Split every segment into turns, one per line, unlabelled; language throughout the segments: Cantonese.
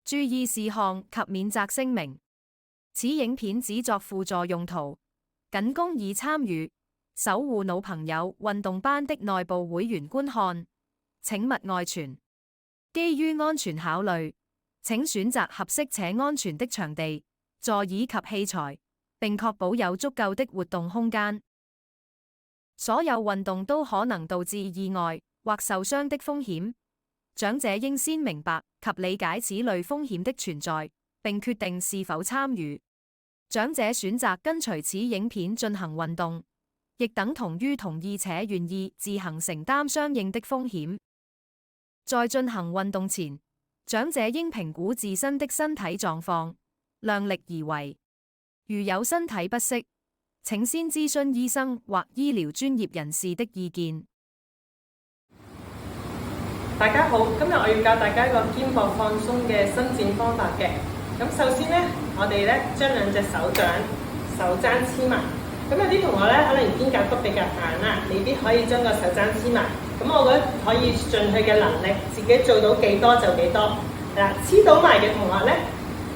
注意事項及免責聲明。此影片只作輔助用途，僅供已參與守護腦朋友運動班的內部會員觀看，請勿外傳。基於安全考慮，請選擇合適且安全的場地、座椅及器材，並確保有足夠的活動空間。所有運動都可能導致意外或受傷的風險，長者應先明白及理解此類風險的存在，並決定是否參與。長者選擇跟隨此影片進行運動，亦等同於同意且願意自行承擔相應的風險。在進行運動前，長者應評估自身的身體狀況，量力而為。如有身體不適，請先諮詢醫生或醫療專業人士的意見。
大家好，今日我要教大家一個肩膊放鬆嘅伸展方法嘅。咁首先呢，我哋咧將兩隻手踭黐埋。咁有啲同學咧可能肩胛骨比較硬啦，未必可以將個手踭黐埋。咁我覺得可以盡佢嘅能力，自己做到幾多就幾多。嗱，黐到埋嘅同學咧，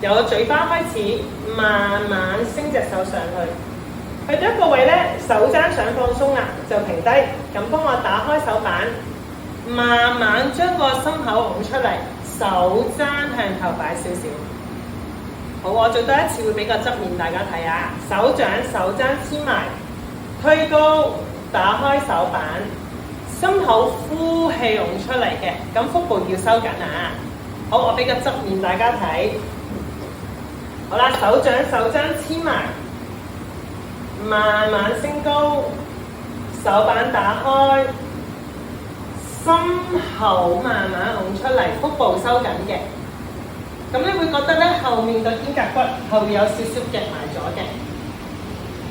由個嘴巴開始，慢慢升隻手上去。去到一個位咧，手踭想放鬆啦，就停低。咁幫我打開手板，慢慢將個心口拱出嚟，手踭向後擺少少。好，我做多一次會比較側面大家睇下。手踭黐埋，推高，打開手板，心口呼氣拱出嚟嘅。咁腹部要收緊啊！好，我比較側面大家睇。好啦，手踭黐埋，慢慢升高，手板打開，心口慢慢拱出嚟，腹部收緊嘅。咁你會覺得咧，後面個肩胛骨後面有少少夾埋咗嘅。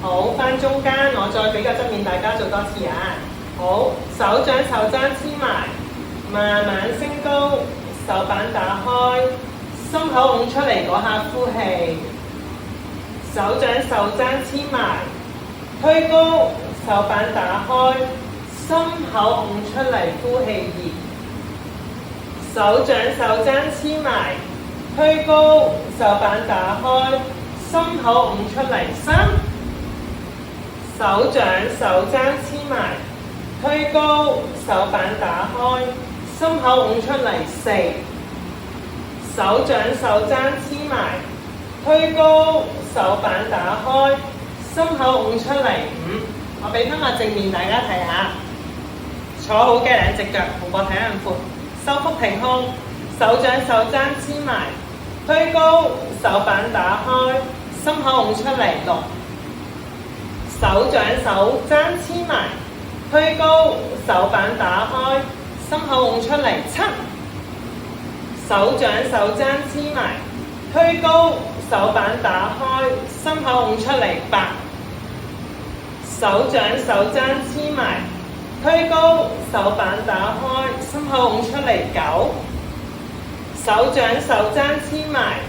好，翻中間，我再比較側面，大家做多次啊。好，手踭黐埋，慢慢升高，手板打開，心口拱出嚟嗰下呼氣。手踭黐埋，推高，手板打開，心口拱出嚟呼氣2。手踭黐埋，推高，手板打開，心口拱出嚟3。手踭黐埋，推高，手板打開，心口拱出嚟4。手踭黐埋，推高，手板打開，心口拱出嚟5。我俾翻個正面大家睇下。坐好嘅兩隻腳，同膊睇向闊，收腹挺胸。手踭黐埋，推高，手板打開，心口拱出嚟6。手踭黐埋，推高，手板打開，心口拱出嚟7。手踭黐埋，推高，手板打開，心口拱出嚟8。手踭黐埋，推高，手板打開，心口拱出嚟9。手踭黐埋，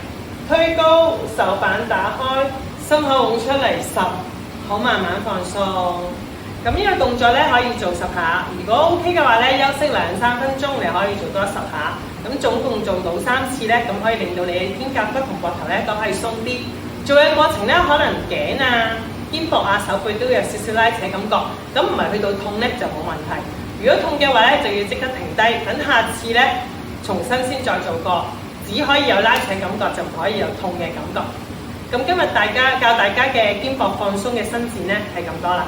推高，手板打開，心口拱出嚟10。好，慢慢放鬆。咁呢個動作咧可以做10下，如果 OK 嘅話咧，休息2-3分鐘，你可以做多10下。咁總共做到3次咧，咁可以令到你嘅肩胛骨同膊頭咧都可以鬆啲。做嘅過程咧，可能頸啊、肩膊啊、手背都有少少拉扯感覺，咁唔係去到痛咧就冇問題。如果痛嘅話咧，就要即刻停低，等下次咧重新先再做過。只可以有拉扯感覺，就唔可以有痛嘅感覺。咁今日教大家嘅肩膊放鬆嘅伸展咧係咁多啦。